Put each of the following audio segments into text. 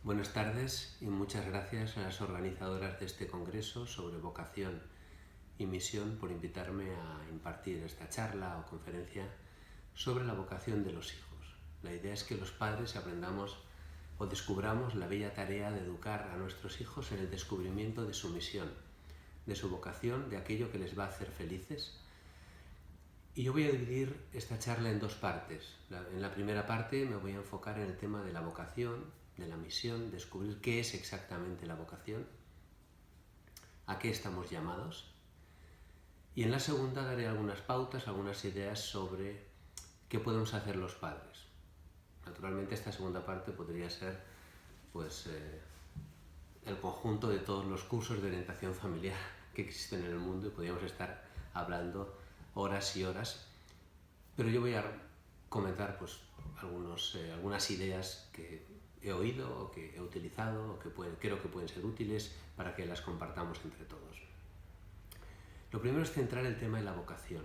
Buenas tardes y muchas gracias a las organizadoras de este congreso sobre vocación y misión por invitarme a impartir esta charla o conferencia sobre la vocación de los hijos. La idea es que los padres aprendamos o descubramos la bella tarea de educar a nuestros hijos en el descubrimiento de su misión, de su vocación, de aquello que les va a hacer felices. Y yo voy a dividir esta charla en dos partes. En la primera parte me voy a enfocar en el tema de la vocación, de la misión, descubrir qué es exactamente la vocación, a qué estamos llamados. Y en la segunda daré algunas pautas, algunas ideas sobre qué podemos hacer los padres. Naturalmente esta segunda parte podría ser el conjunto de todos los cursos de orientación familiar que existen en el mundo y podríamos estar hablando horas y horas, pero yo voy a comentar algunas ideas que he oído o que he utilizado o que creo que pueden ser útiles para que las compartamos entre todos. Lo primero es centrar el tema en la vocación.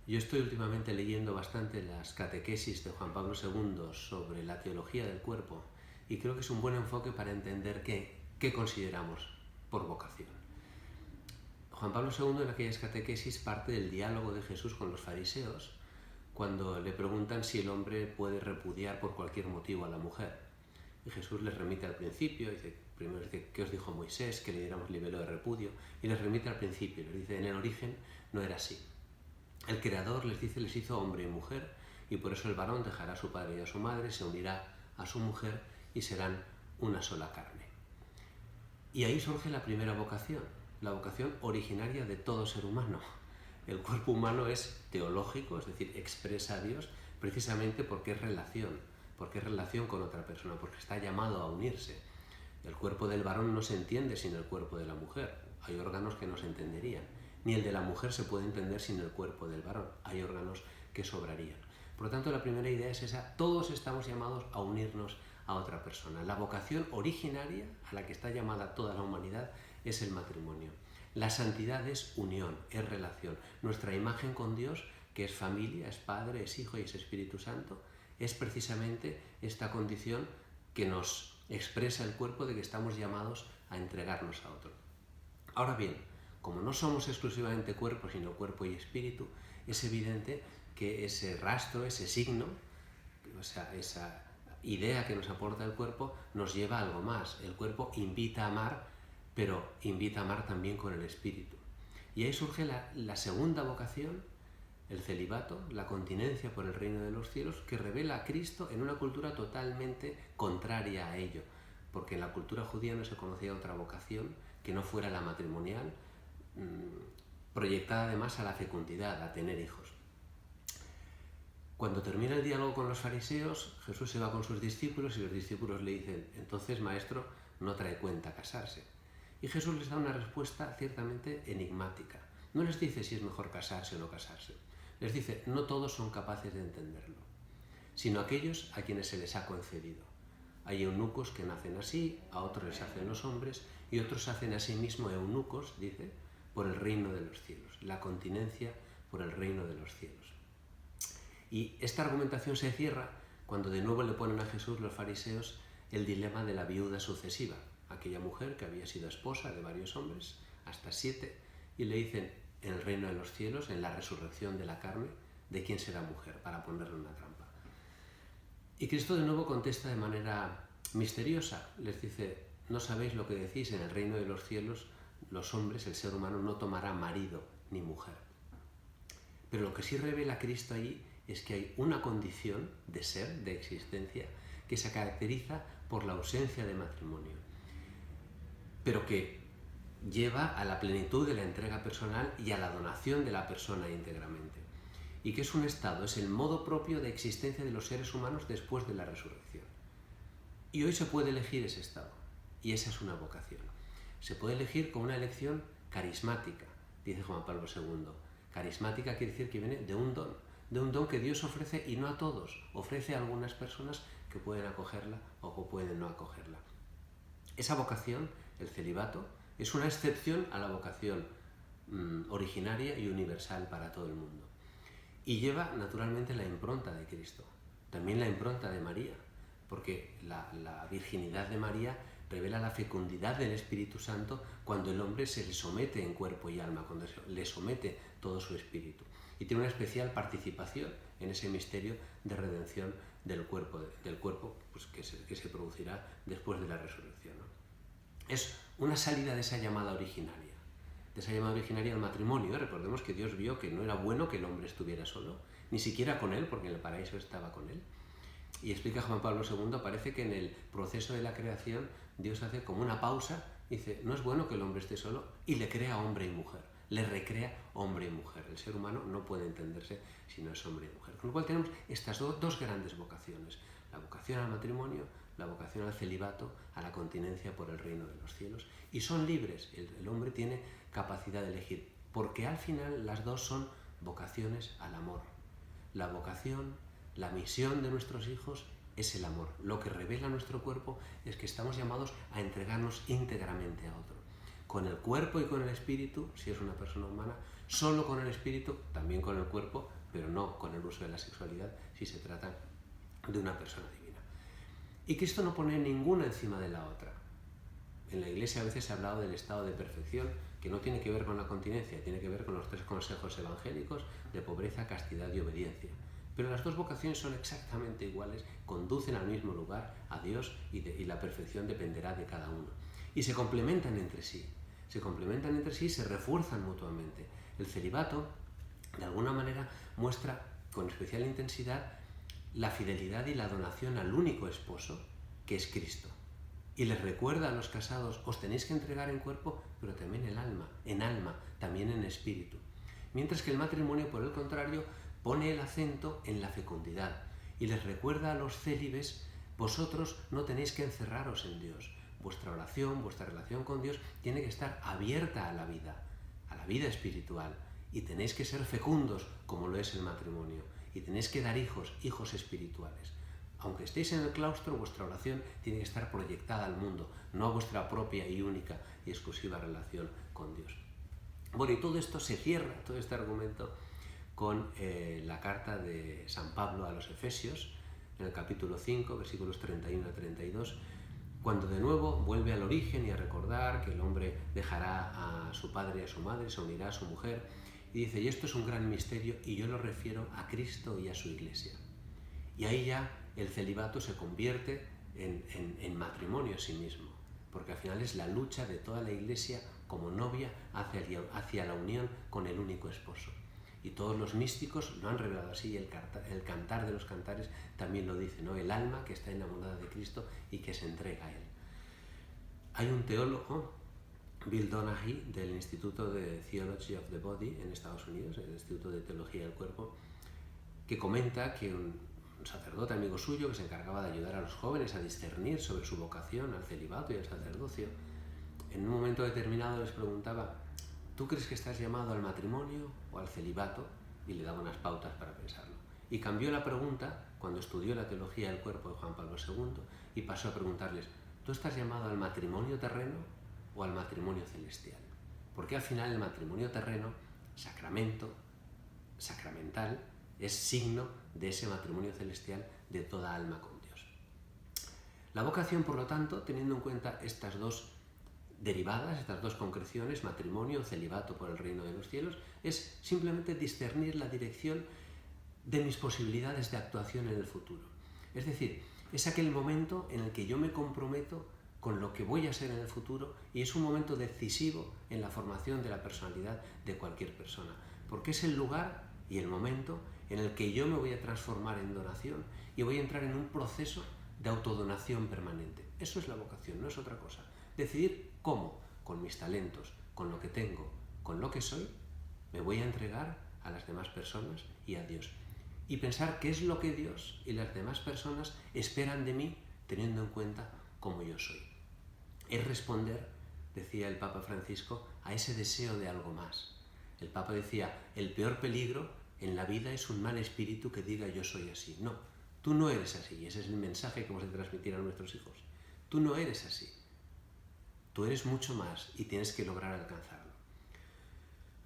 Yo estoy últimamente leyendo bastante las catequesis de Juan Pablo II sobre la teología del cuerpo y creo que es un buen enfoque para entender qué consideramos por vocación. Juan Pablo II en aquellas catequesis parte del diálogo de Jesús con los fariseos cuando le preguntan si el hombre puede repudiar por cualquier motivo a la mujer. Y Jesús les remite al principio, primero dice, ¿qué os dijo Moisés? Que le diéramos libelo de repudio, y les remite al principio, les dice, en el origen no era así. El Creador les hizo hombre y mujer, y por eso el varón dejará a su padre y a su madre, se unirá a su mujer y serán una sola carne. Y ahí surge la primera vocación, la vocación originaria de todo ser humano. El cuerpo humano es teológico, es decir, expresa a Dios precisamente porque es relación con otra persona, porque está llamado a unirse. El cuerpo del varón no se entiende sin el cuerpo de la mujer, hay órganos que no se entenderían, ni el de la mujer se puede entender sin el cuerpo del varón, hay órganos que sobrarían. Por lo tanto, la primera idea es esa, todos estamos llamados a unirnos a otra persona. La vocación originaria a la que está llamada toda la humanidad es el matrimonio. La santidad es unión, es relación. Nuestra imagen con Dios, que es familia, es Padre, es Hijo y es Espíritu Santo, es precisamente esta condición que nos expresa el cuerpo de que estamos llamados a entregarnos a otro. Ahora bien, como no somos exclusivamente cuerpo, sino cuerpo y espíritu, es evidente que ese rastro, ese signo, o sea, esa idea que nos aporta el cuerpo, nos lleva a algo más. El cuerpo invita a amar, pero invita a amar también con el espíritu. Y ahí surge la segunda vocación, el celibato, la continencia por el reino de los cielos, que revela a Cristo en una cultura totalmente contraria a ello, porque en la cultura judía no se conocía otra vocación que no fuera la matrimonial, proyectada además a la fecundidad, a tener hijos. Cuando termina el diálogo con los fariseos, Jesús se va con sus discípulos y los discípulos le dicen, entonces, maestro, no trae cuenta casarse. Y Jesús les da una respuesta ciertamente enigmática. No les dice si es mejor casarse o no casarse. Les dice, no todos son capaces de entenderlo, sino aquellos a quienes se les ha concedido. Hay eunucos que nacen así, a otros les hacen los hombres, y otros hacen a sí mismos eunucos, dice, por el reino de los cielos. La continencia por el reino de los cielos. Y esta argumentación se cierra cuando de nuevo le ponen a Jesús los fariseos el dilema de la viuda sucesiva, aquella mujer que había sido esposa de varios hombres, hasta 7, y le dicen, en el reino de los cielos, en la resurrección de la carne, ¿de quién será mujer? Para ponerle una trampa. Y Cristo de nuevo contesta de manera misteriosa, les dice, no sabéis lo que decís, en el reino de los cielos, los hombres, el ser humano, no tomará marido ni mujer. Pero lo que sí revela Cristo allí es que hay una condición de ser, de existencia, que se caracteriza por la ausencia de matrimonio, pero que lleva a la plenitud de la entrega personal y a la donación de la persona íntegramente. Y que es un estado, es el modo propio de existencia de los seres humanos después de la resurrección. Y hoy se puede elegir ese estado, y esa es una vocación. Se puede elegir con una elección carismática, dice Juan Pablo II. Carismática quiere decir que viene de un don que Dios ofrece y no a todos, ofrece a algunas personas que pueden acogerla o que pueden no acogerla. Esa vocación, el celibato, es una excepción a la vocación originaria y universal para todo el mundo. Y lleva naturalmente la impronta de Cristo, también la impronta de María. porque la virginidad de María revela la fecundidad del Espíritu Santo cuando el hombre se le somete en cuerpo y alma, cuando le somete todo su espíritu. Y tiene una especial participación en ese misterio de redención del cuerpo pues, que se producirá después de la resurrección, ¿no? Es una salida de esa llamada originaria, al matrimonio, ¿eh? Recordemos que Dios vio que no era bueno que el hombre estuviera solo, ni siquiera con él, porque en el paraíso estaba con él. Y explica Juan Pablo II, parece que en el proceso de la creación Dios hace como una pausa, dice, no es bueno que el hombre esté solo, y le crea hombre y mujer, le recrea hombre y mujer. El ser humano no puede entenderse si no es hombre y mujer. Con lo cual tenemos estas dos grandes vocaciones, la vocación al matrimonio, la vocación al celibato, a la continencia por el reino de los cielos. Y son libres, el hombre tiene capacidad de elegir, porque al final las dos son vocaciones al amor. La vocación, la misión de nuestros hijos es el amor. Lo que revela nuestro cuerpo es que estamos llamados a entregarnos íntegramente a otro. Con el cuerpo y con el espíritu, si es una persona humana, solo con el espíritu, también con el cuerpo, pero no con el uso de la sexualidad si se trata de una persona divina. Y Cristo no pone ninguna encima de la otra. En la Iglesia a veces se ha hablado del estado de perfección, que no tiene que ver con la continencia, tiene que ver con los 3 consejos evangélicos de pobreza, castidad y obediencia. Pero las dos vocaciones son exactamente iguales, conducen al mismo lugar, a Dios, y la perfección dependerá de cada uno. Y se complementan entre sí, y se refuerzan mutuamente. El celibato, de alguna manera, muestra con especial intensidad la fidelidad y la donación al único esposo, que es Cristo. Y les recuerda a los casados, os tenéis que entregar en cuerpo, pero también en alma, también en espíritu. Mientras que el matrimonio, por el contrario, pone el acento en la fecundidad y les recuerda a los célibes, vosotros no tenéis que encerraros en Dios. Vuestra oración, vuestra relación con Dios tiene que estar abierta a la vida espiritual, y tenéis que ser fecundos como lo es el matrimonio, y tenéis que dar hijos espirituales. Aunque estéis en el claustro, vuestra oración tiene que estar proyectada al mundo, no a vuestra propia y única y exclusiva relación con Dios. Bueno, y todo esto se cierra, todo este argumento, con la carta de San Pablo a los Efesios, en el capítulo 5, versículos 31 a 32, cuando de nuevo vuelve al origen y a recordar que el hombre dejará a su padre y a su madre, se unirá a su mujer, y dice, y esto es un gran misterio, y yo lo refiero a Cristo y a su Iglesia. Y ahí ya el celibato se convierte en matrimonio en sí mismo, porque al final es la lucha de toda la Iglesia como novia hacia la unión con el único esposo. Y todos los místicos lo han revelado así, el cantar de los cantares también lo dice, ¿no? El alma que está enamorada de Cristo y que se entrega a Él. Hay un teólogo, Bill Donaghy, del Instituto de Theology of the Body en Estados Unidos, el Instituto de Teología del Cuerpo, que comenta que un sacerdote amigo suyo que se encargaba de ayudar a los jóvenes a discernir sobre su vocación al celibato y al sacerdocio, en un momento determinado les preguntaba, ¿tú crees que estás llamado al matrimonio o al celibato? Y le daba unas pautas para pensarlo. Y cambió la pregunta cuando estudió la teología del cuerpo de Juan Pablo II y pasó a preguntarles, ¿tú estás llamado al matrimonio terreno o al matrimonio celestial? Porque al final el matrimonio terreno, sacramental, es signo de ese matrimonio celestial de toda alma con Dios. La vocación, por lo tanto, teniendo en cuenta estas dos derivadas, estas dos concreciones, matrimonio, celibato por el reino de los cielos, es simplemente discernir la dirección de mis posibilidades de actuación en el futuro. Es decir, es aquel momento en el que yo me comprometo con lo que voy a ser en el futuro, y es un momento decisivo en la formación de la personalidad de cualquier persona, porque es el lugar y el momento en el que yo me voy a transformar en donación y voy a entrar en un proceso de autodonación permanente. Eso es la vocación, no es otra cosa. Decidir cómo, con mis talentos, con lo que tengo, con lo que soy, me voy a entregar a las demás personas y a Dios. Y pensar qué es lo que Dios y las demás personas esperan de mí, teniendo en cuenta cómo yo soy. Es responder, decía el Papa Francisco, a ese deseo de algo más. El Papa decía, el peor peligro en la vida es un mal espíritu que diga yo soy así. No, tú no eres así, y ese es el mensaje que hemos de transmitir a nuestros hijos. Tú no eres así. Tú eres mucho más y tienes que lograr alcanzarlo.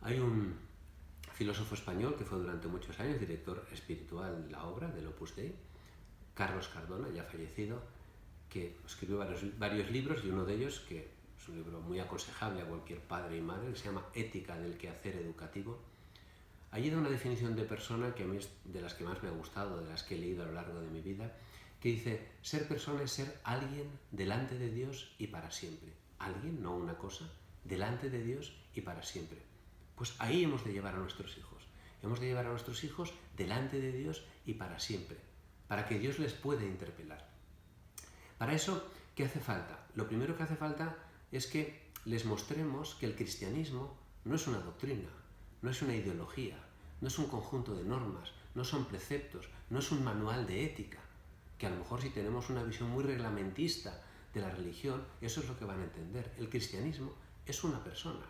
Hay un filósofo español que fue durante muchos años director espiritual de la obra del Opus Dei, Carlos Cardona, ya fallecido, que escribió varios libros, y uno de ellos, que es un libro muy aconsejable a cualquier padre y madre, que se llama Ética del quehacer educativo. Allí da una definición de persona que a mí es de las que más me ha gustado, de las que he leído a lo largo de mi vida, que dice: ser persona es ser alguien delante de Dios y para siempre. Alguien, no una cosa, delante de Dios y para siempre. Pues ahí hemos de llevar a nuestros hijos. Hemos de llevar a nuestros hijos delante de Dios y para siempre, para que Dios les pueda interpelar. Para eso, ¿qué hace falta? Lo primero que hace falta es que les mostremos que el cristianismo no es una doctrina, no es una ideología, no es un conjunto de normas, no son preceptos, no es un manual de ética, que a lo mejor si tenemos una visión muy reglamentista de la religión, eso es lo que van a entender. El cristianismo es una persona,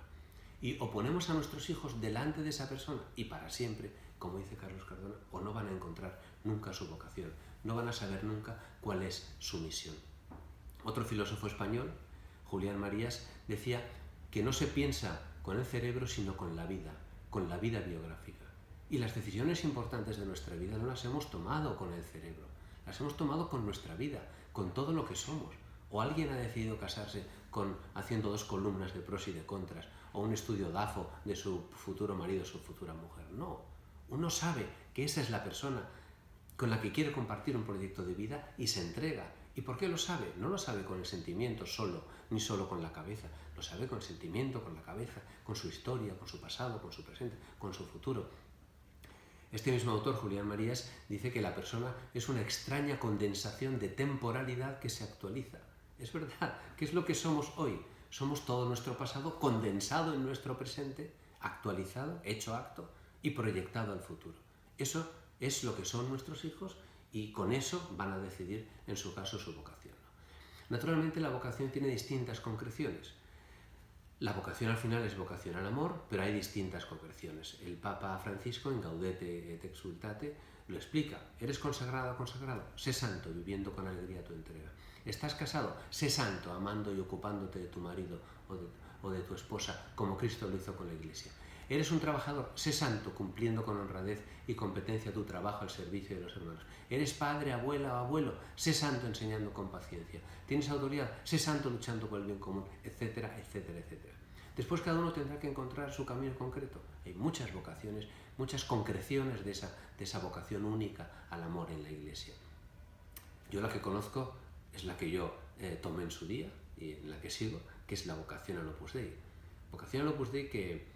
y o ponemos a nuestros hijos delante de esa persona y para siempre, como dice Carlos Cardona, o no van a encontrar nunca su vocación, no van a saber nunca cuál es su misión. Otro filósofo español, Julián Marías, decía que no se piensa con el cerebro sino con la vida biográfica. Y las decisiones importantes de nuestra vida no las hemos tomado con el cerebro, las hemos tomado con nuestra vida, con todo lo que somos. O alguien ha decidido casarse haciendo 2 columnas de pros y de contras, o un estudio DAFO de su futuro marido o su futura mujer. No, uno sabe que esa es la persona con la que quiere compartir un proyecto de vida y se entrega. ¿Y por qué lo sabe? No lo sabe con el sentimiento solo, ni solo con la cabeza. Lo sabe con el sentimiento, con la cabeza, con su historia, con su pasado, con su presente, con su futuro. Este mismo autor, Julián Marías, dice que la persona es una extraña condensación de temporalidad que se actualiza. Es verdad, ¿qué es lo que somos hoy? Somos todo nuestro pasado condensado en nuestro presente, actualizado, hecho acto y proyectado al futuro. Eso es lo que son nuestros hijos, y con eso van a decidir, en su caso, su vocación. Naturalmente, la vocación tiene distintas concreciones. La vocación al final es vocación al amor, pero hay distintas concreciones. El Papa Francisco, en Gaudete et Exsultate, lo explica. ¿Eres consagrado o consagrado? Sé santo, viviendo con alegría tu entrega. ¿Estás casado? Sé santo, amando y ocupándote de tu marido o de tu esposa, como Cristo lo hizo con la Iglesia. ¿Eres un trabajador? Sé santo, cumpliendo con honradez y competencia tu trabajo al servicio de los hermanos. ¿Eres padre, abuela o abuelo? Sé santo, enseñando con paciencia. ¿Tienes autoridad? Sé santo, luchando por el bien común, etcétera, etcétera, etcétera. Después cada uno tendrá que encontrar su camino concreto. Hay muchas vocaciones, muchas concreciones de esa vocación única al amor en la Iglesia. Yo la que conozco es la que yo tomé en su día y en la que sigo, que es la vocación al Opus Dei. Vocación al Opus Dei que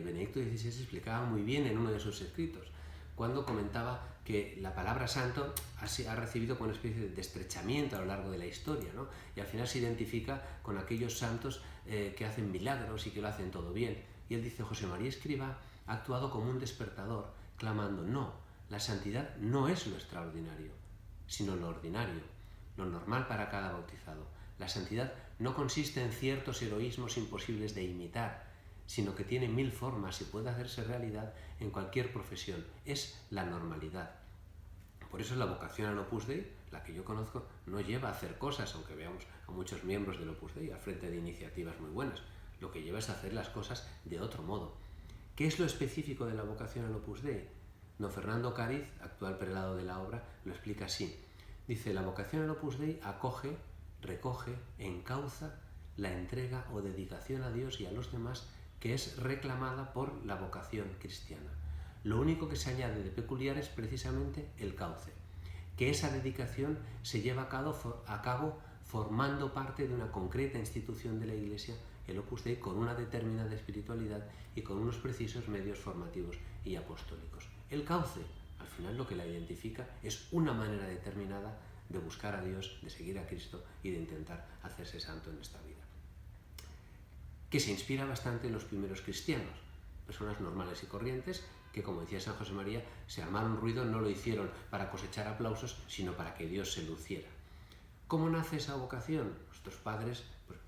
Benedicto XVI explicaba muy bien en uno de sus escritos, cuando comentaba que la palabra santo ha recibido con una especie de estrechamiento a lo largo de la historia, ¿no? Y al final se identifica con aquellos santos que hacen milagros y que lo hacen todo bien. Y él dice: José María Escrivá ha actuado como un despertador, clamando: no, la santidad no es lo extraordinario, sino lo ordinario, lo normal para cada bautizado. La santidad no consiste en ciertos heroísmos imposibles de imitar, sino que tiene 1000 formas y puede hacerse realidad en cualquier profesión. Es la normalidad. Por eso la vocación al Opus Dei, la que yo conozco, no lleva a hacer cosas, aunque veamos a muchos miembros del Opus Dei al frente de iniciativas muy buenas. Lo que lleva es a hacer las cosas de otro modo. ¿Qué es lo específico de la vocación al Opus Dei? Don Fernando Cáriz, actual prelado de la obra, lo explica así. Dice: la vocación al Opus Dei acoge, recoge, encauza la entrega o dedicación a Dios y a los demás que es reclamada por la vocación cristiana. Lo único que se añade de peculiar es precisamente el cauce, que esa dedicación se lleva a cabo formando parte de una concreta institución de la Iglesia, el Opus Dei, con una determinada espiritualidad y con unos precisos medios formativos y apostólicos. El cauce, al final, lo que la identifica es una manera determinada de buscar a Dios, de seguir a Cristo y de intentar hacerse santo en esta vida, que se inspira bastante en los primeros cristianos, personas normales y corrientes que, como decía San José María, se armaron ruido, no lo hicieron para cosechar aplausos, sino para que Dios se luciera. ¿Cómo nace esa vocación? Nuestros padres, pues,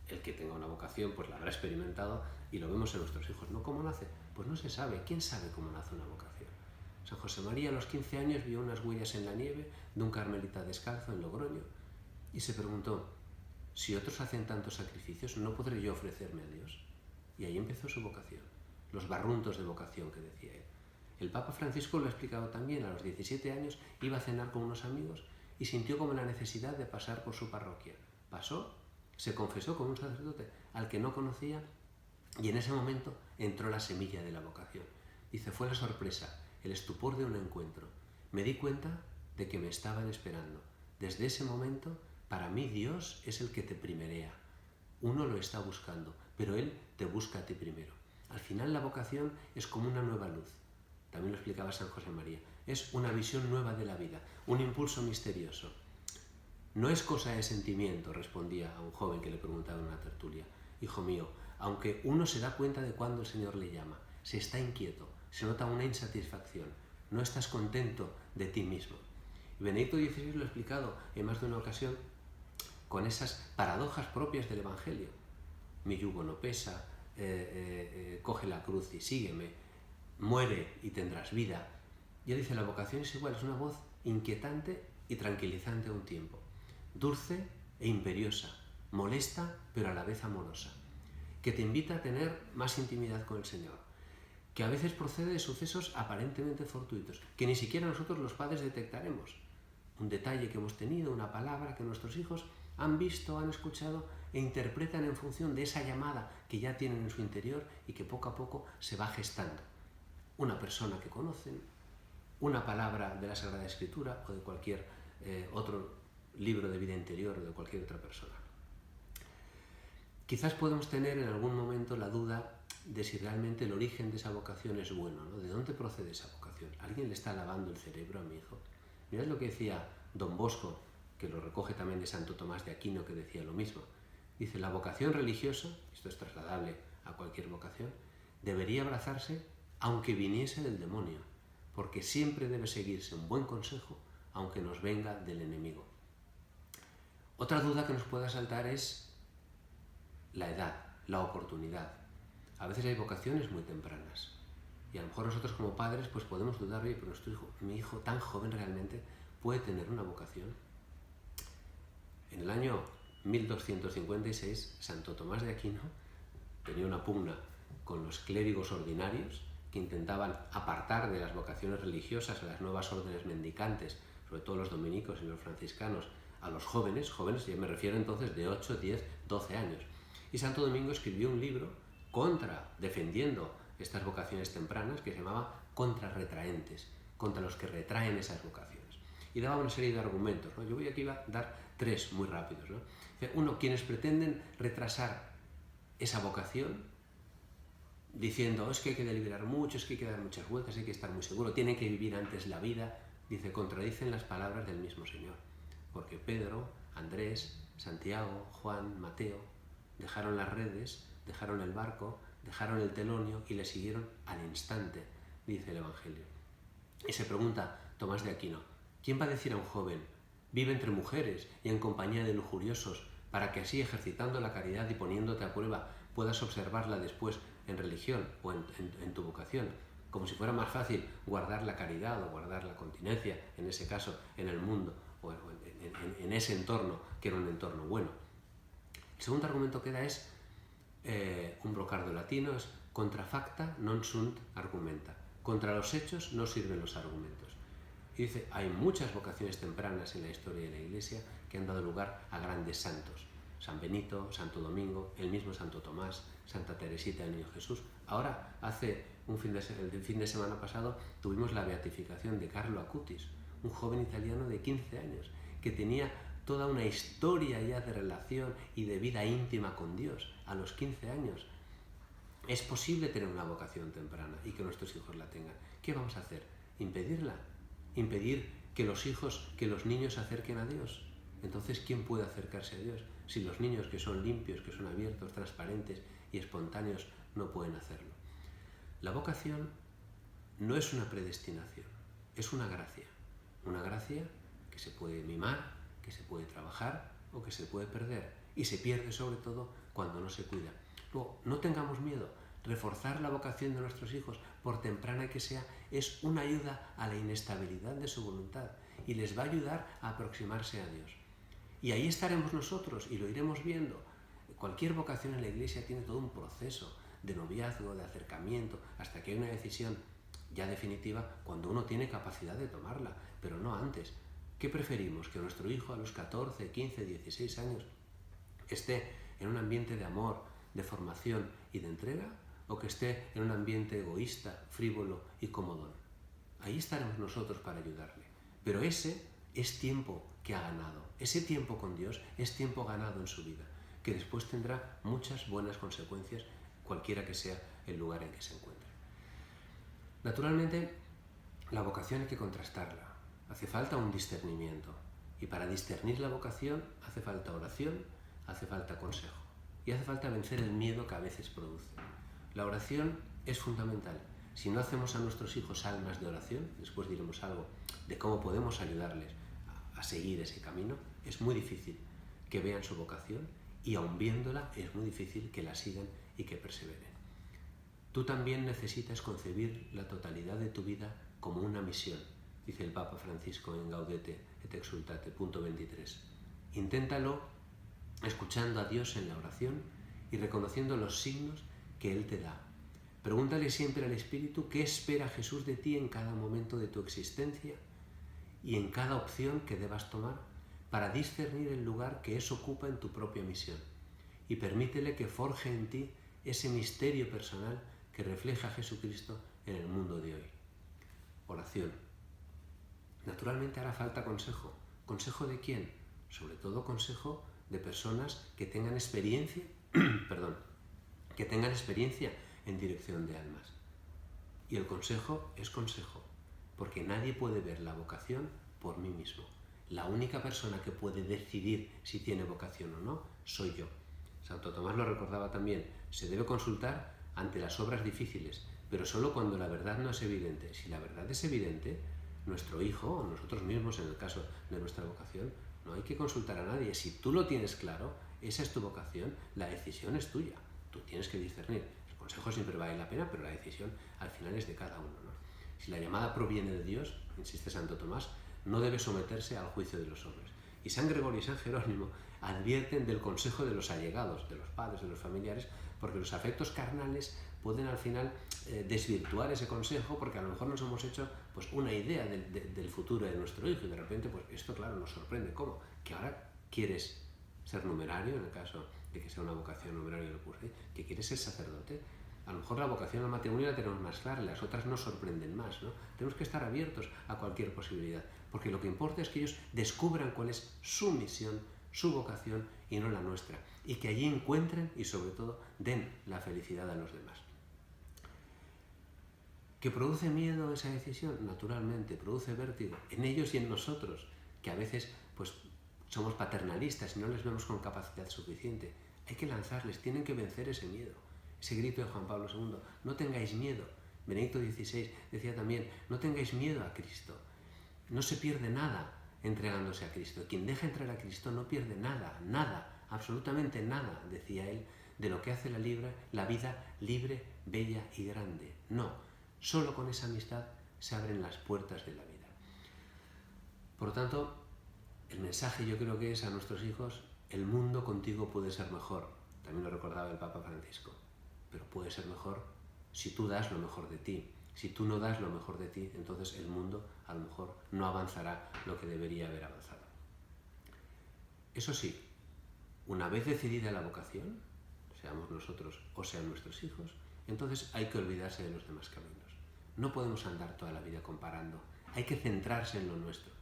el que tenga una vocación, pues la habrá experimentado y lo vemos en nuestros hijos, ¿no? ¿Cómo nace? Pues no se sabe. ¿Quién sabe cómo nace una vocación? San José María a los 15 años vio unas huellas en la nieve de un carmelita descalzo en Logroño y se preguntó: si otros hacen tantos sacrificios, ¿no podré yo ofrecerme a Dios? Y ahí empezó su vocación, los barruntos de vocación que decía él. El Papa Francisco lo ha explicado también, a los 17 años iba a cenar con unos amigos y sintió como la necesidad de pasar por su parroquia. Pasó, se confesó con un sacerdote al que no conocía y en ese momento entró la semilla de la vocación. Dice, fue la sorpresa, el estupor de un encuentro. Me di cuenta de que me estaban esperando. Desde ese momento, para mí Dios es el que te primerea. Uno lo está buscando, pero Él te busca a ti primero. Al final la vocación es como una nueva luz. También lo explicaba San José María. Es una visión nueva de la vida, un impulso misterioso. No es cosa de sentimiento, respondía a un joven que le preguntaba en una tertulia. Hijo mío, aunque uno se da cuenta de cuándo el Señor le llama, se está inquieto, se nota una insatisfacción, no estás contento de ti mismo. Y Benedicto XVI lo ha explicado en más de una ocasión con esas paradojas propias del Evangelio. Mi yugo no pesa, coge la cruz y sígueme, muere y tendrás vida. Y él dice, la vocación es igual, es una voz inquietante y tranquilizante a un tiempo, dulce e imperiosa, molesta pero a la vez amorosa, que te invita a tener más intimidad con el Señor, que a veces procede de sucesos aparentemente fortuitos, que ni siquiera nosotros los padres detectaremos. Un detalle que hemos tenido, una palabra que nuestros hijos han visto, han escuchado e interpretan en función de esa llamada que ya tienen en su interior y que poco a poco se va gestando. Una persona que conocen, una palabra de la Sagrada Escritura o de cualquier otro libro de vida interior o de cualquier otra persona. Quizás podemos tener en algún momento la duda de si realmente el origen de esa vocación es bueno, ¿no? ¿De dónde procede esa vocación? ¿Alguien le está lavando el cerebro a mi hijo? Mirad lo que decía Don Bosco, que lo recoge también de Santo Tomás de Aquino, que decía lo mismo. Dice, la vocación religiosa, esto es trasladable a cualquier vocación, debería abrazarse aunque viniese del demonio, porque siempre debe seguirse un buen consejo, aunque nos venga del enemigo. Otra duda que nos pueda saltar es la edad, la oportunidad. A veces hay vocaciones muy tempranas y a lo mejor nosotros como padres pues podemos dudar, oye, pero mi hijo tan joven realmente puede tener una vocación. En el año 1256, Santo Tomás de Aquino tenía una pugna con los clérigos ordinarios que intentaban apartar de las vocaciones religiosas a las nuevas órdenes mendicantes, sobre todo los dominicos y los franciscanos, a los jóvenes, ya me refiero entonces de 8, 10, 12 años. Y Santo Domingo escribió un libro defendiendo estas vocaciones tempranas que se llamaba Contra retraentes, contra los que retraen esas vocaciones. Y daba una serie de argumentos, ¿no? Yo voy aquí a dar 3 muy rápidos, ¿no? Uno, quienes pretenden retrasar esa vocación diciendo, es que hay que deliberar mucho, es que hay que dar muchas vueltas, hay que estar muy seguro, tienen que vivir antes la vida, dice, contradicen las palabras del mismo Señor. Porque Pedro, Andrés, Santiago, Juan, Mateo dejaron las redes, dejaron el barco, dejaron el telonio y le siguieron al instante, dice el Evangelio. Y se pregunta Tomás de Aquino, ¿quién va a decir a un joven, vive entre mujeres y en compañía de lujuriosos, para que así, ejercitando la caridad y poniéndote a prueba, puedas observarla después en religión o en tu vocación, como si fuera más fácil guardar la caridad o guardar la continencia, en ese caso, en el mundo o en ese entorno, que era un entorno bueno? El segundo argumento que da es un brocardo latino, es contra facta non sunt argumenta. Contra los hechos no sirven los argumentos. Y dice, hay muchas vocaciones tempranas en la historia de la Iglesia que han dado lugar a grandes santos. San Benito, Santo Domingo, el mismo Santo Tomás, Santa Teresita del Niño Jesús. Ahora, el fin de semana pasado, tuvimos la beatificación de Carlo Acutis, un joven italiano de 15 años, que tenía toda una historia ya de relación y de vida íntima con Dios a los 15 años. Es posible tener una vocación temprana y que nuestros hijos la tengan. ¿Qué vamos a hacer? ¿Impedirla? ¿Impedir que los niños se acerquen a Dios? Entonces, ¿quién puede acercarse a Dios? Si los niños que son limpios, que son abiertos, transparentes y espontáneos no pueden hacerlo. La vocación no es una predestinación, es una gracia que se puede mimar, que se puede trabajar o que se puede perder, y se pierde sobre todo cuando no se cuida. Luego, no tengamos miedo, reforzar la vocación de nuestros hijos, por temprana que sea, es una ayuda a la inestabilidad de su voluntad y les va a ayudar a aproximarse a Dios. Y ahí estaremos nosotros y lo iremos viendo. Cualquier vocación en la Iglesia tiene todo un proceso de noviazgo, de acercamiento, hasta que hay una decisión ya definitiva cuando uno tiene capacidad de tomarla, pero no antes. ¿Qué preferimos? ¿Que nuestro hijo a los 14, 15, 16 años esté en un ambiente de amor, de formación y de entrega? ¿O que esté en un ambiente egoísta, frívolo y comodón? Ahí estaremos nosotros para ayudarle. Pero ese es tiempo que ha ganado. Ese tiempo con Dios es tiempo ganado en su vida, que después tendrá muchas buenas consecuencias, cualquiera que sea el lugar en que se encuentre. Naturalmente, la vocación hay que contrastarla. Hace falta un discernimiento. Y para discernir la vocación hace falta oración, hace falta consejo. Y hace falta vencer el miedo que a veces produce. La oración es fundamental. Si no hacemos a nuestros hijos almas de oración, después diremos algo de cómo podemos ayudarles a seguir ese camino, es muy difícil que vean su vocación y aun viéndola es muy difícil que la sigan y que perseveren. Tú también necesitas concebir la totalidad de tu vida como una misión, dice el Papa Francisco en Gaudete et Exsultate, punto 23. Inténtalo escuchando a Dios en la oración y reconociendo los signos que Él te da. Pregúntale siempre al Espíritu qué espera Jesús de ti en cada momento de tu existencia y en cada opción que debas tomar para discernir el lugar que eso ocupa en tu propia misión. Y permítele que forje en ti ese misterio personal que refleja a Jesucristo en el mundo de hoy. Oración. Naturalmente hará falta consejo. ¿Consejo de quién? Sobre todo consejo de personas que tengan experiencia, que tengan experiencia en dirección de almas. Y el consejo es consejo, porque nadie puede ver la vocación por mí mismo. La única persona que puede decidir si tiene vocación o no, soy yo. Santo Tomás lo recordaba también, se debe consultar ante las obras difíciles, pero solo cuando la verdad no es evidente. Si la verdad es evidente, nuestro hijo o nosotros mismos, en el caso de nuestra vocación, no hay que consultar a nadie. Si tú lo tienes claro, esa es tu vocación, la decisión es tuya. Tú tienes que discernir. El consejo siempre vale la pena, pero la decisión al final es de cada uno, ¿no? Si la llamada proviene de Dios, insiste Santo Tomás, no debe someterse al juicio de los hombres. Y San Gregorio y San Jerónimo advierten del consejo de los allegados, de los padres, de los familiares, porque los afectos carnales pueden al final desvirtuar ese consejo, porque a lo mejor nos hemos hecho pues, una idea del futuro de nuestro hijo y de repente pues, esto, claro, nos sorprende. ¿Cómo? Que ahora quieres ser numerario, en el caso de que sea una vocación numerario del curso, que quieres ser sacerdote. A lo mejor la vocación al matrimonio la tenemos más clara, las otras nos sorprenden más, ¿no? Tenemos que estar abiertos a cualquier posibilidad, porque lo que importa es que ellos descubran cuál es su misión, su vocación y no la nuestra, y que allí encuentren y sobre todo den la felicidad a los demás. ¿Que produce miedo esa decisión? Naturalmente, produce vértigo en ellos y en nosotros, que a veces pues, somos paternalistas y no les vemos con capacidad suficiente. Hay que lanzarles, tienen que vencer ese miedo. Ese grito de Juan Pablo II, no tengáis miedo. Benedicto XVI decía también, no tengáis miedo a Cristo. No se pierde nada entregándose a Cristo. Quien deja entrar a Cristo no pierde nada, nada, absolutamente nada, decía él, de lo que hace la vida libre, bella y grande. No, solo con esa amistad se abren las puertas de la vida. Por lo tanto, el mensaje yo creo que es a nuestros hijos, el mundo contigo puede ser mejor. También lo recordaba el Papa Francisco. Pero puede ser mejor si tú das lo mejor de ti. Si tú no das lo mejor de ti, entonces el mundo a lo mejor no avanzará lo que debería haber avanzado. Eso sí, una vez decidida la vocación, seamos nosotros o sean nuestros hijos, entonces hay que olvidarse de los demás caminos. No podemos andar toda la vida comparando, hay que centrarse en lo nuestro.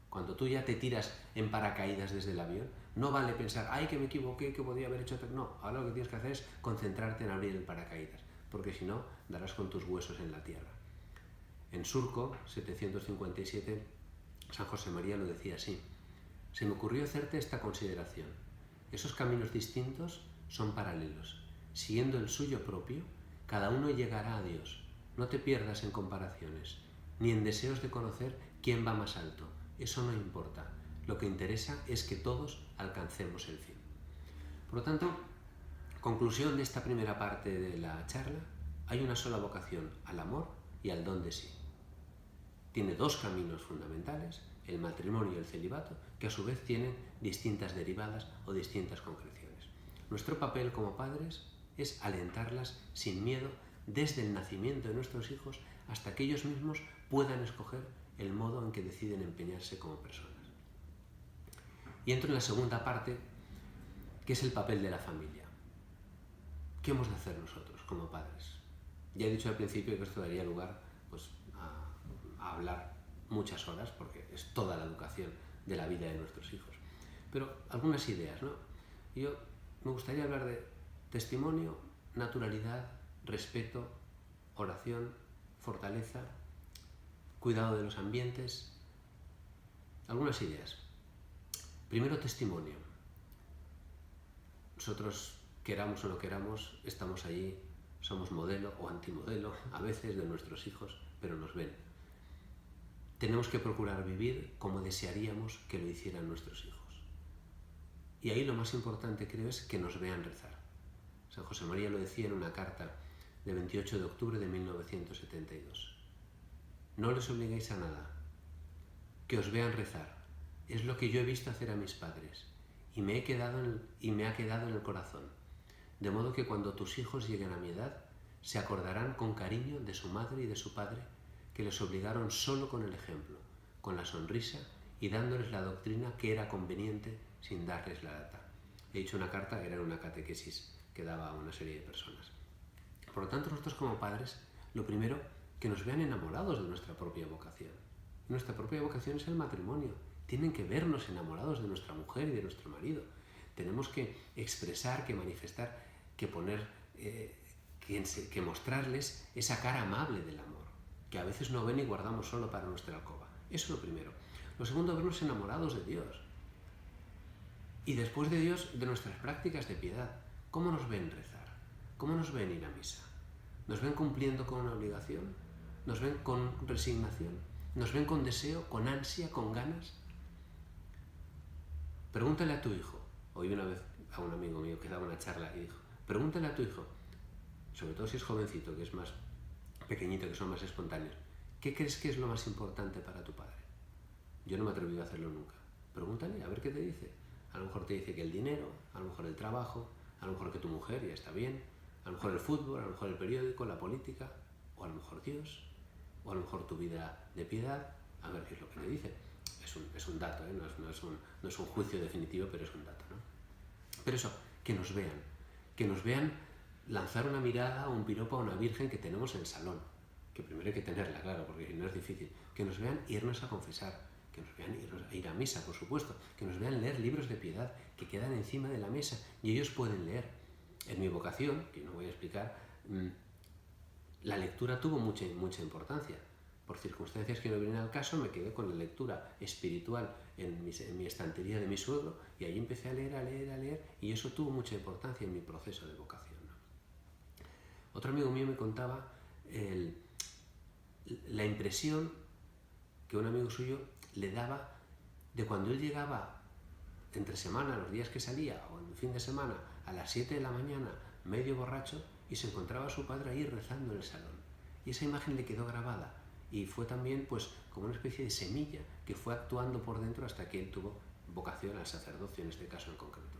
Cuando tú ya te tiras en paracaídas desde el avión, no vale pensar, ay, que me equivoqué, que podía haber hecho... No, ahora lo que tienes que hacer es concentrarte en abrir el paracaídas, porque si no, darás con tus huesos en la tierra. En Surco, 757, San José María lo decía así, se me ocurrió hacerte esta consideración. Esos caminos distintos son paralelos. Siguiendo el suyo propio, cada uno llegará a Dios. No te pierdas en comparaciones, ni en deseos de conocer quién va más alto. Eso no importa. Lo que interesa es que todos alcancemos el fin. Por lo tanto, conclusión de esta primera parte de la charla, hay una sola vocación, al amor y al don de sí. Tiene dos caminos fundamentales, el matrimonio y el celibato, que a su vez tienen distintas derivadas o distintas concreciones. Nuestro papel como padres es alentarlas sin miedo desde el nacimiento de nuestros hijos hasta que ellos mismos puedan escoger el modo en que deciden empeñarse como personas. Y entro en la segunda parte, que es el papel de la familia. ¿Qué hemos de hacer nosotros como padres? Ya he dicho al principio que esto daría lugar pues, a hablar muchas horas, porque es toda la educación de la vida de nuestros hijos. Pero algunas ideas, ¿no? Yo me gustaría hablar de testimonio, naturalidad, respeto, oración, fortaleza, cuidado de los ambientes. Algunas ideas. Primero, testimonio. Nosotros, queramos o no queramos, estamos allí, somos modelo o antimodelo a veces de nuestros hijos, pero nos ven. Tenemos que procurar vivir como desearíamos que lo hicieran nuestros hijos. Y ahí lo más importante, creo, es que nos vean rezar. San José María lo decía en una carta de 28 de octubre de 1972. No les obliguéis a nada, que os vean rezar. Es lo que yo he visto hacer a mis padres y me ha quedado en el corazón. De modo que cuando tus hijos lleguen a mi edad, se acordarán con cariño de su madre y de su padre, que les obligaron solo con el ejemplo, con la sonrisa y dándoles la doctrina que era conveniente sin darles la lata. He dicho una carta, era una catequesis que daba a una serie de personas. Por lo tanto, nosotros como padres, lo primero, que nos vean enamorados de nuestra propia vocación. Nuestra propia vocación es el matrimonio. Tienen que vernos enamorados de nuestra mujer y de nuestro marido. Tenemos que expresar, que manifestar, que poner, que mostrarles esa cara amable del amor, que a veces no ven y guardamos solo para nuestra alcoba. Eso es lo primero. Lo segundo, vernos enamorados de Dios. Y después de Dios, de nuestras prácticas de piedad. ¿Cómo nos ven rezar? ¿Cómo nos ven ir a misa? ¿Nos ven cumpliendo con una obligación? ¿Nos ven con resignación? ¿Nos ven con deseo, con ansia, con ganas? Pregúntale a tu hijo. Oí una vez a un amigo mío que daba una charla y dijo, pregúntale a tu hijo, sobre todo si es jovencito, que es más pequeñito, que son más espontáneos, ¿qué crees que es lo más importante para tu padre? Yo no me he atrevido a hacerlo nunca. Pregúntale, a ver qué te dice. A lo mejor te dice que el dinero, a lo mejor el trabajo, a lo mejor que tu mujer ya está bien, a lo mejor el fútbol, a lo mejor el periódico, la política, o a lo mejor Dios, o a lo mejor tu vida de piedad, a ver qué es lo que le dice. Es un dato, ¿eh? No es un juicio definitivo, pero es un dato, ¿no? Pero eso, que nos vean lanzar una mirada o un piropo a una virgen que tenemos en el salón, que primero hay que tenerla, claro, porque si no es difícil, que nos vean irnos a confesar, que nos vean ir a misa, por supuesto, que nos vean leer libros de piedad que quedan encima de la mesa y ellos pueden leer. En mi vocación, que no voy a explicar, la lectura tuvo mucha importancia. Por circunstancias que no vienen al caso, me quedé con la lectura espiritual en mi estantería de mi suegro y ahí empecé a leer y eso tuvo mucha importancia en mi proceso de vocación, ¿no? Otro amigo mío me contaba la impresión que un amigo suyo le daba de cuando él llegaba entre semana, los días que salía, o en el fin de semana, a las 7 de la mañana, medio borracho, y se encontraba a su padre ahí rezando en el salón. Y esa imagen le quedó grabada y fue también pues como una especie de semilla que fue actuando por dentro hasta que él tuvo vocación al sacerdocio, en este caso en concreto.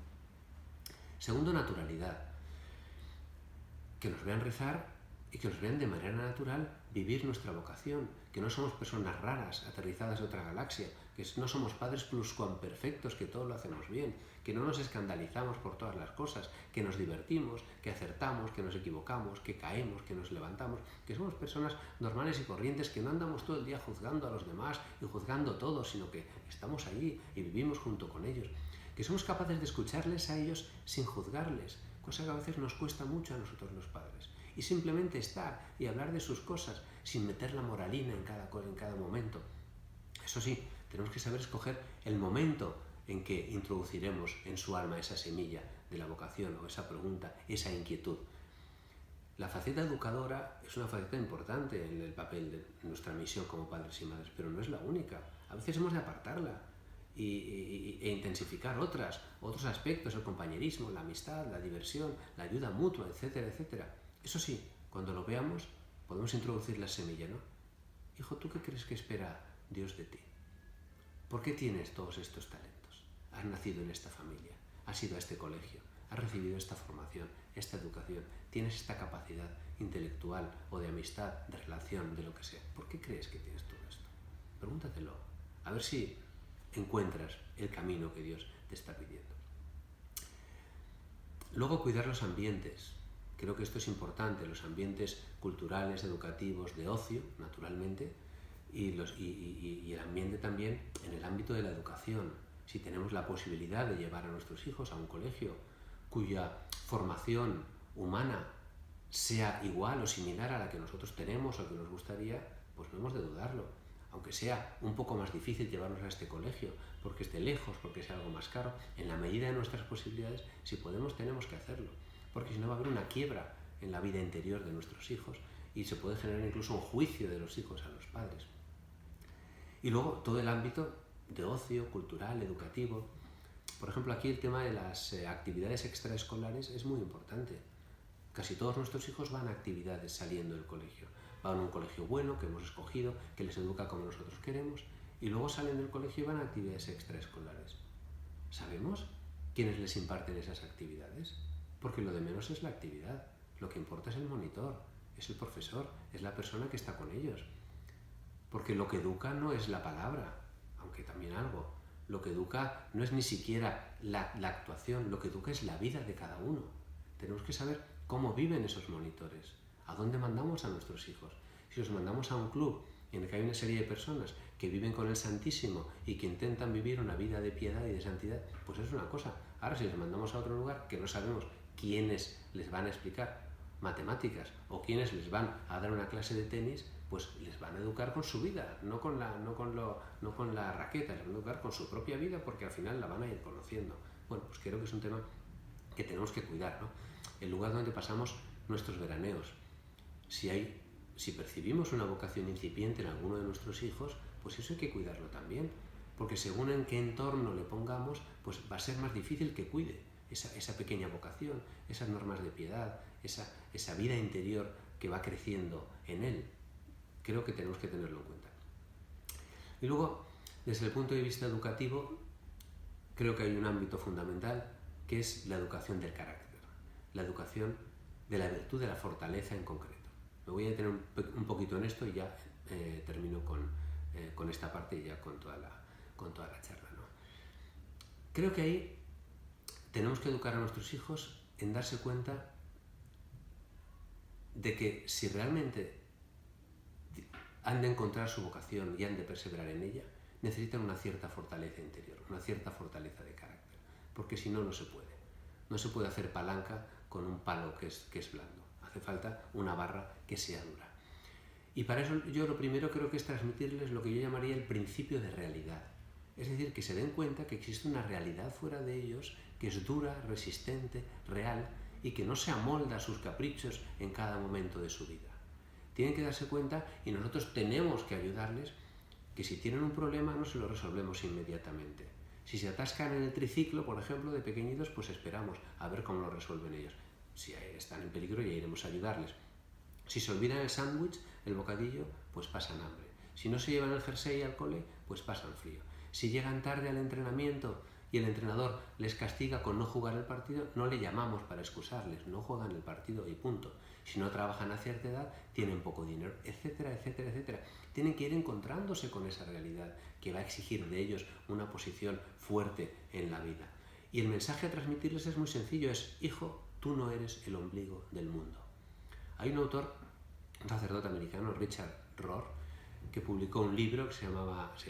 Segundo, naturalidad. Que nos vean rezar y que nos vean de manera natural vivir nuestra vocación, que no somos personas raras, aterrizadas de otra galaxia, que no somos padres pluscuamperfectos, que todo lo hacemos bien, que no nos escandalizamos por todas las cosas, que nos divertimos, que acertamos, que nos equivocamos, que caemos, que nos levantamos, que somos personas normales y corrientes, que no andamos todo el día juzgando a los demás y juzgando todo, sino que estamos allí y vivimos junto con ellos, que somos capaces de escucharles a ellos sin juzgarles, cosa que a veces nos cuesta mucho a nosotros los padres, y simplemente estar y hablar de sus cosas sin meter la moralina en cada momento. Eso sí, tenemos que saber escoger el momento en que introduciremos en su alma esa semilla de la vocación o esa pregunta, esa inquietud. La faceta educadora es una faceta importante en el papel de nuestra misión como padres y madres, pero no es la única. A veces hemos de apartarla e intensificar otros aspectos, el compañerismo, la amistad, la diversión, la ayuda mutua, etcétera, etcétera. Eso sí, cuando lo veamos, podemos introducir la semilla, ¿no? Hijo, ¿tú qué crees que espera Dios de ti? ¿Por qué tienes todos estos talentos? Has nacido en esta familia, has ido a este colegio, has recibido esta formación, esta educación, tienes esta capacidad intelectual o de amistad, de relación, de lo que sea. ¿Por qué crees que tienes todo esto? Pregúntatelo. A ver si encuentras el camino que Dios te está pidiendo. Luego, cuidar los ambientes. Creo que esto es importante, los ambientes culturales, educativos, de ocio, naturalmente, y el ambiente también en el ámbito de la educación. Si tenemos la posibilidad de llevar a nuestros hijos a un colegio cuya formación humana sea igual o similar a la que nosotros tenemos o que nos gustaría, pues no hemos de dudarlo. Aunque sea un poco más difícil llevarlos a este colegio, porque esté lejos, porque sea algo más caro, en la medida de nuestras posibilidades, si podemos, tenemos que hacerlo. Porque si no va a haber una quiebra en la vida interior de nuestros hijos y se puede generar incluso un juicio de los hijos a los padres. Y luego todo el ámbito de ocio, cultural, educativo. Por ejemplo, aquí el tema de las actividades extraescolares es muy importante. Casi todos nuestros hijos van a actividades saliendo del colegio. Van a un colegio bueno que hemos escogido, que les educa como nosotros queremos, y luego salen del colegio y van a actividades extraescolares. ¿Sabemos quiénes les imparten esas actividades? Porque lo de menos es la actividad. Lo que importa es el monitor, es el profesor, es la persona que está con ellos. Porque lo que educa no es la palabra, aunque también algo. Lo que educa no es ni siquiera la actuación, lo que educa es la vida de cada uno. Tenemos que saber cómo viven esos monitores, a dónde mandamos a nuestros hijos. Si los mandamos a un club en el que hay una serie de personas que viven con el Santísimo y que intentan vivir una vida de piedad y de santidad, pues es una cosa. Ahora, si les mandamos a otro lugar que no sabemos quiénes les van a explicar matemáticas o quiénes les van a dar una clase de tenis, pues les van a educar con su vida, no con la raqueta, les van a educar con su propia vida, porque al final la van a ir conociendo. Bueno, pues creo que es un tema que tenemos que cuidar, ¿no? El lugar donde pasamos nuestros veraneos. Si percibimos una vocación incipiente en alguno de nuestros hijos, pues eso hay que cuidarlo también, porque según en qué entorno le pongamos, pues va a ser más difícil que cuide esa pequeña vocación, esas normas de piedad, esa vida interior que va creciendo en él. Creo que tenemos que tenerlo en cuenta. Y luego, desde el punto de vista educativo, creo que hay un ámbito fundamental que es la educación del carácter, la educación de la virtud de la fortaleza en concreto. Me voy a detener un poquito en esto y ya termino con esta parte y ya con toda la charla, ¿no? Creo que ahí tenemos que educar a nuestros hijos en darse cuenta de que si realmente han de encontrar su vocación y han de perseverar en ella, necesitan una cierta fortaleza interior, una cierta fortaleza de carácter, porque si no, no se puede. No se puede hacer palanca con un palo que es blando. Hace falta una barra que sea dura. Y para eso yo lo primero creo que es transmitirles lo que yo llamaría el principio de realidad. Es decir, que se den cuenta que existe una realidad fuera de ellos que es dura, resistente, real y que no se amolda a sus caprichos en cada momento de su vida. Tienen que darse cuenta y nosotros tenemos que ayudarles que si tienen un problema no se lo resolvemos inmediatamente. Si se atascan en el triciclo, por ejemplo, de pequeñitos, pues esperamos a ver cómo lo resuelven ellos. Si están en peligro ya iremos a ayudarles. Si se olvidan el sándwich, el bocadillo, pues pasan hambre. Si no se llevan el jersey al cole, pues pasan frío. Si llegan tarde al entrenamiento y el entrenador les castiga con no jugar el partido, no le llamamos para excusarles, no juegan el partido y punto. Si no trabajan a cierta edad, tienen poco dinero, etcétera, etcétera, etcétera. Tienen que ir encontrándose con esa realidad que va a exigir de ellos una posición fuerte en la vida. Y el mensaje a transmitirles es muy sencillo, es: hijo, tú no eres el ombligo del mundo. Hay un autor, un sacerdote americano, Richard Rohr, que publicó un libro que se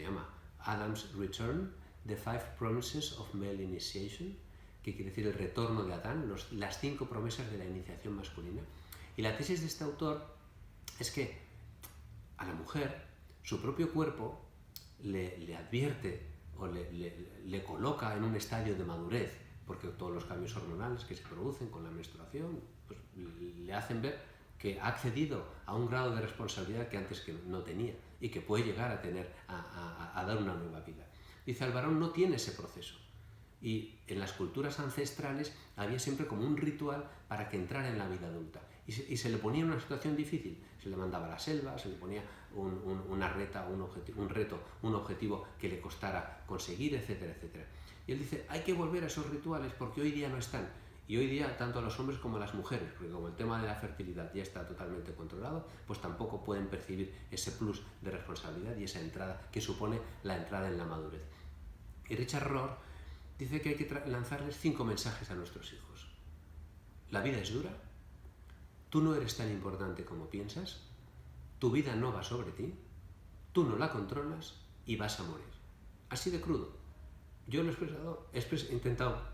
llama Adam's Return, The 5 Promises of Male Initiation, que quiere decir el retorno de Adán, las 5 promesas de la iniciación masculina. Y la tesis de este autor es que a la mujer su propio cuerpo le advierte o le coloca en un estadio de madurez, porque todos los cambios hormonales que se producen con la menstruación pues, le hacen ver que ha accedido a un grado de responsabilidad que antes que no tenía y que puede llegar a tener a dar una nueva vida. Dice, el varón no tiene ese proceso. Y en las culturas ancestrales había siempre como un ritual para que entrara en la vida adulta. Y se le ponía una situación difícil. Se le mandaba a la selva, se le ponía una reta, un reto, un objetivo que le costara conseguir, etcétera, etcétera. Y él dice, hay que volver a esos rituales porque hoy día no están. Y hoy día, tanto a los hombres como a las mujeres, porque como el tema de la fertilidad ya está totalmente controlado, pues tampoco pueden percibir ese plus de responsabilidad y esa entrada que supone la entrada en la madurez. Y Richard Rohr dice que hay que lanzarles 5 mensajes a nuestros hijos. La vida es dura, tú no eres tan importante como piensas, tu vida no va sobre ti, tú no la controlas y vas a morir. Así de crudo. Yo lo he intentado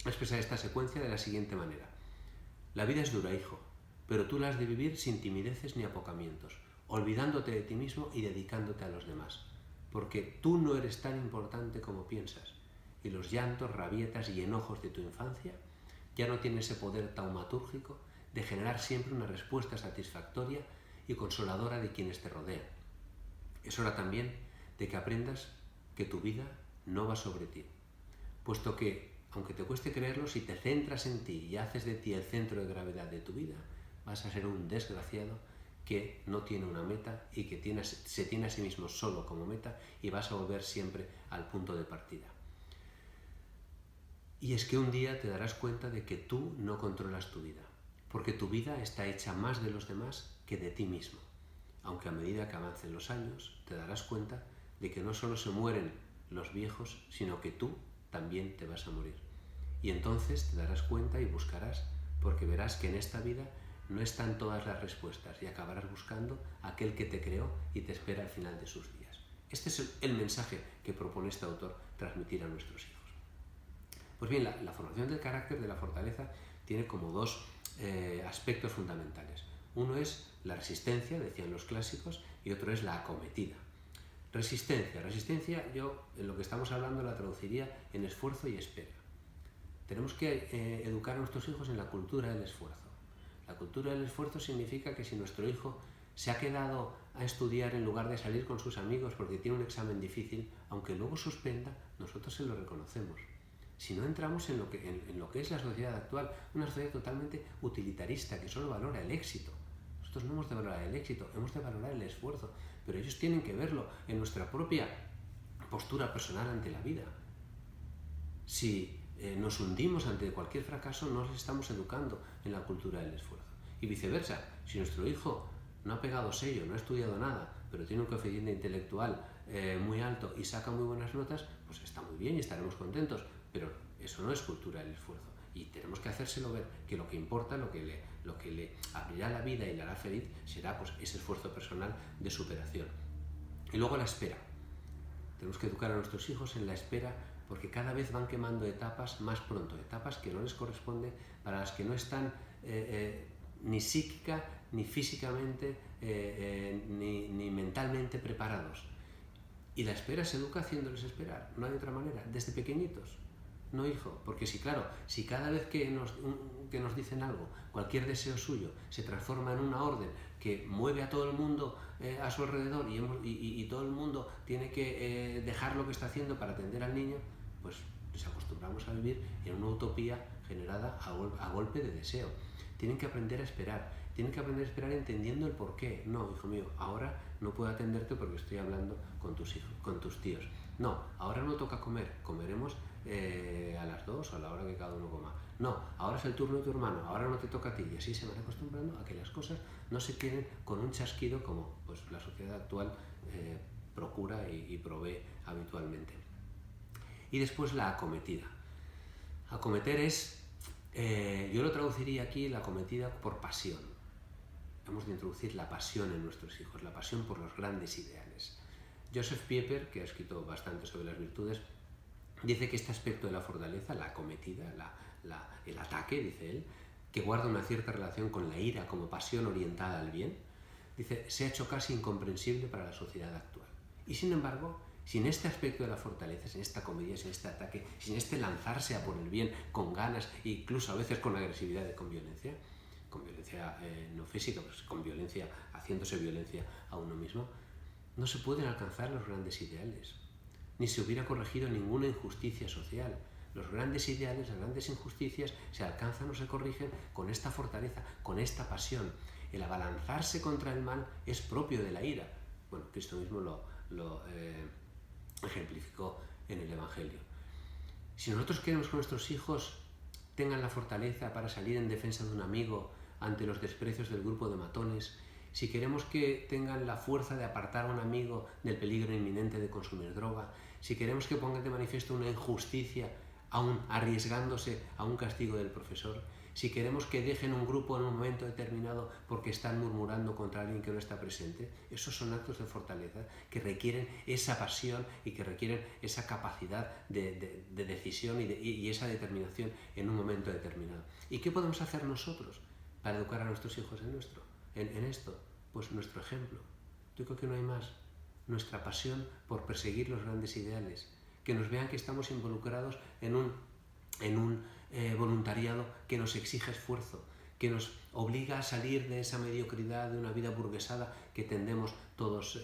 expresar esta secuencia de la siguiente manera. La vida es dura, hijo, pero tú la has de vivir sin timideces ni apocamientos, olvidándote de ti mismo y dedicándote a los demás, porque tú no eres tan importante como piensas, y los llantos, rabietas y enojos de tu infancia ya no tienen ese poder taumatúrgico de generar siempre una respuesta satisfactoria y consoladora de quienes te rodean. Es hora también de que aprendas que tu vida no va sobre ti, puesto que, aunque te cueste creerlo, si te centras en ti y haces de ti el centro de gravedad de tu vida, vas a ser un desgraciado que no tiene una meta y que se tiene a sí mismo solo como meta, y vas a volver siempre al punto de partida. Y es que un día te darás cuenta de que tú no controlas tu vida, porque tu vida está hecha más de los demás que de ti mismo. Aunque a medida que avancen los años, te darás cuenta de que no solo se mueren los viejos, sino que tú también te vas a morir. Y entonces te darás cuenta y buscarás, porque verás que en esta vida no están todas las respuestas y acabarás buscando a aquel que te creó y te espera al final de sus días. Este es el mensaje que propone este autor transmitir a nuestros hijos. Pues bien, la formación del carácter, de la fortaleza, tiene como 2 aspectos fundamentales. Uno es la resistencia, decían los clásicos, y otro es la acometida. Resistencia yo en lo que estamos hablando la traduciría en esfuerzo y espera. Tenemos que educar a nuestros hijos en la cultura del esfuerzo. La cultura del esfuerzo significa que si nuestro hijo se ha quedado a estudiar en lugar de salir con sus amigos porque tiene un examen difícil, aunque luego suspenda, nosotros se lo reconocemos. Si no entramos en lo que es la sociedad actual, una sociedad totalmente utilitarista que solo valora el éxito. Nosotros no hemos de valorar el éxito, hemos de valorar el esfuerzo, pero ellos tienen que verlo en nuestra propia postura personal ante la vida. Si nos hundimos ante cualquier fracaso, no les estamos educando en la cultura del esfuerzo. Y viceversa, si nuestro hijo no ha pegado sello, no ha estudiado nada, pero tiene un coeficiente intelectual muy alto y saca muy buenas notas, pues está muy bien y estaremos contentos, pero eso no es cultura del esfuerzo. Y tenemos que hacérselo ver que lo que importa, lo que le abrirá la vida y le hará feliz, será pues ese esfuerzo personal de superación. Y luego la espera. Tenemos que educar a nuestros hijos en la espera, porque cada vez van quemando etapas más pronto, etapas que no les corresponden, para las que no están ni psíquica, ni físicamente, ni mentalmente preparados. Y la espera se educa haciéndoles esperar, no hay otra manera, desde pequeñitos. No, hijo, porque si cada vez que nos dicen algo, cualquier deseo suyo se transforma en una orden que mueve a todo el mundo a su alrededor y todo el mundo tiene que dejar lo que está haciendo para atender al niño, pues nos acostumbramos a vivir en una utopía generada a golpe de deseo. Tienen que aprender a esperar entendiendo el porqué. No, hijo mío, ahora no puedo atenderte porque estoy hablando con tus tíos. No, ahora no toca comer, comeremos a las 2 o a la hora que cada uno coma. No, ahora es el turno de tu hermano, ahora no te toca a ti. Y así se van acostumbrando a que las cosas no se queden con un chasquido como pues, la sociedad actual procura y provee habitualmente. Y después la acometida. Acometer es, yo lo traduciría aquí, la acometida por pasión. Hemos de introducir la pasión en nuestros hijos, la pasión por los grandes ideales. Joseph Pieper, que ha escrito bastante sobre las virtudes, dice que este aspecto de la fortaleza, la acometida, el ataque, dice él, que guarda una cierta relación con la ira como pasión orientada al bien, dice, se ha hecho casi incomprensible para la sociedad actual. Y sin embargo, sin este aspecto de la fortaleza, sin esta comedia, sin este ataque, sin este lanzarse a por el bien con ganas, incluso a veces con agresividad y con violencia no física, pues con violencia, haciéndose violencia a uno mismo, no se pueden alcanzar los grandes ideales, ni se hubiera corregido ninguna injusticia social. Los grandes ideales, las grandes injusticias se alcanzan o se corrigen con esta fortaleza, con esta pasión. El abalanzarse contra el mal es propio de la ira. Bueno, Cristo mismo lo ejemplificó en el Evangelio. Si nosotros queremos que nuestros hijos tengan la fortaleza para salir en defensa de un amigo ante los desprecios del grupo de matones, si queremos que tengan la fuerza de apartar a un amigo del peligro inminente de consumir droga, si queremos que pongan de manifiesto una injusticia, aún arriesgándose a un castigo del profesor, si queremos que dejen un grupo en un momento determinado porque están murmurando contra alguien que no está presente, esos son actos de fortaleza que requieren esa pasión y que requieren esa capacidad de decisión y esa determinación en un momento determinado. ¿Y qué podemos hacer nosotros para educar a nuestros hijos en esto? Pues nuestro ejemplo. Yo creo que no hay más. Nuestra pasión por perseguir los grandes ideales, que nos vean que estamos involucrados en un voluntariado que nos exige esfuerzo, que nos obliga a salir de esa mediocridad de una vida burguesada que tendemos todos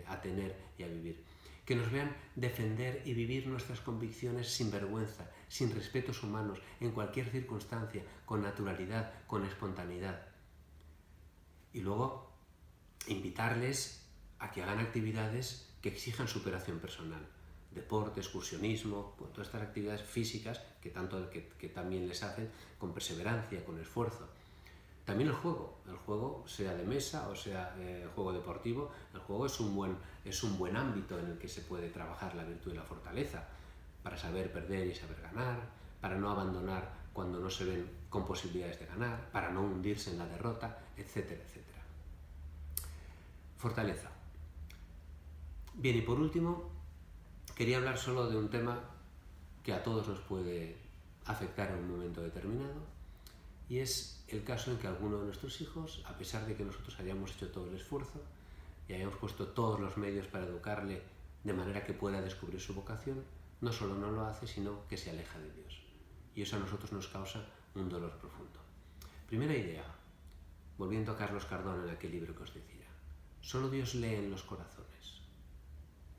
a tener y a vivir. Que nos vean defender y vivir nuestras convicciones sin vergüenza, sin respetos humanos, en cualquier circunstancia, con naturalidad, con espontaneidad. Y luego invitarles a que hagan actividades que exijan superación personal. Deporte, excursionismo, pues todas estas actividades físicas que también les hacen con perseverancia, con esfuerzo. También el juego sea de mesa o sea juego deportivo, el juego es un buen ámbito en el que se puede trabajar la virtud y la fortaleza, para saber perder y saber ganar, para no abandonar cuando no se ven con posibilidades de ganar, para no hundirse en la derrota, etcétera, etcétera. Fortaleza. Bien, y por último, quería hablar solo de un tema que a todos nos puede afectar en un momento determinado, y es el caso en que alguno de nuestros hijos, a pesar de que nosotros hayamos hecho todo el esfuerzo y hayamos puesto todos los medios para educarle de manera que pueda descubrir su vocación, no solo no lo hace, sino que se aleja de Dios. Y eso a nosotros nos causa un dolor profundo. Primera idea, volviendo a Carlos Cardón en aquel libro que os decía, solo Dios lee en los corazones.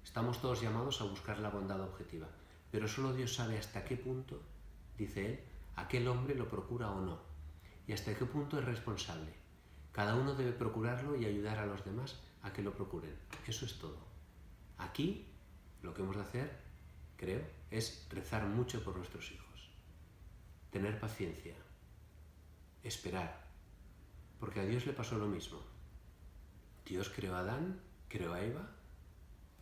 Estamos todos llamados a buscar la bondad objetiva, pero solo Dios sabe hasta qué punto, dice él, aquel hombre lo procura o no, y hasta qué punto es responsable. Cada uno debe procurarlo y ayudar a los demás a que lo procuren. Eso es todo. Aquí lo que hemos de hacer, creo, es rezar mucho por nuestros hijos, tener paciencia, esperar, porque a Dios le pasó lo mismo. Dios creó a Adán, creó a Eva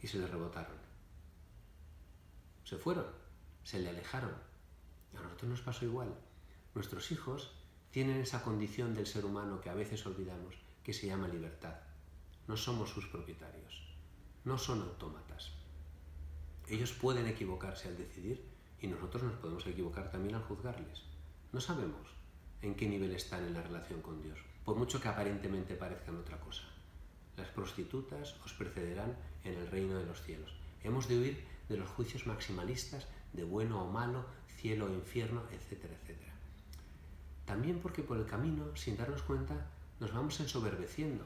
y se le rebotaron. Se fueron, se le alejaron. A nosotros nos pasó igual. Nuestros hijos tienen esa condición del ser humano que a veces olvidamos, que se llama libertad. No somos sus propietarios, no son autómatas. Ellos pueden equivocarse al decidir y nosotros nos podemos equivocar también al juzgarles. No sabemos en qué nivel están en la relación con Dios, por mucho que aparentemente parezcan otra cosa. Las prostitutas os precederán en el reino de los cielos. Hemos de huir de los juicios maximalistas de bueno o malo, cielo o infierno, etcétera, etcétera. También porque por el camino, sin darnos cuenta, nos vamos ensoberbeciendo.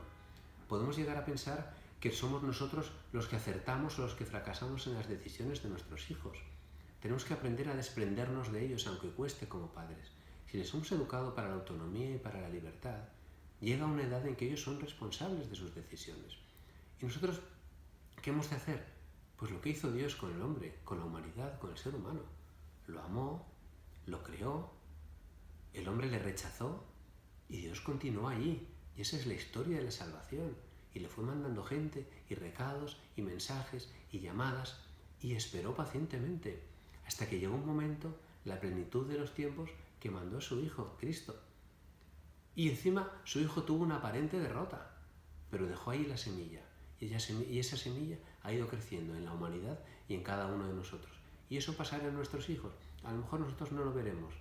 Podemos llegar a pensar que somos nosotros los que acertamos o los que fracasamos en las decisiones de nuestros hijos. Tenemos que aprender a desprendernos de ellos, aunque cueste como padres. Si les hemos educado para la autonomía y para la libertad, llega una edad en que ellos son responsables de sus decisiones. ¿Y nosotros qué hemos de hacer? Pues lo que hizo Dios con el hombre, con la humanidad, con el ser humano. Lo amó, lo creó, el hombre le rechazó y Dios continuó allí. Y esa es la historia de la salvación. Y le fue mandando gente y recados y mensajes y llamadas y esperó pacientemente hasta que llegó un momento, la plenitud de los tiempos, que mandó a su Hijo, Cristo. Y encima su Hijo tuvo una aparente derrota, pero dejó ahí la semilla. Y esa semilla ha ido creciendo en la humanidad y en cada uno de nosotros. Y eso pasará en nuestros hijos. A lo mejor nosotros no lo veremos,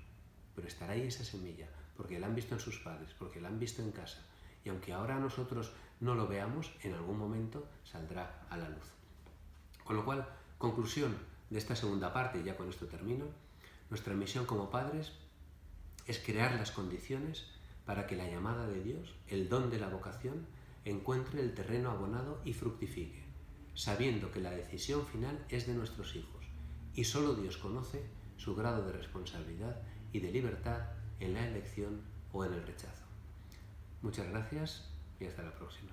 pero estará ahí esa semilla, porque la han visto en sus padres, porque la han visto en casa. Y aunque ahora nosotros no lo veamos, en algún momento saldrá a la luz. Con lo cual, conclusión de esta segunda parte, y ya con esto termino, nuestra misión como padres es crear las condiciones para que la llamada de Dios, el don de la vocación, encuentre el terreno abonado y fructifique, sabiendo que la decisión final es de nuestros hijos y solo Dios conoce su grado de responsabilidad y de libertad en la elección o en el rechazo. Muchas gracias y hasta la próxima.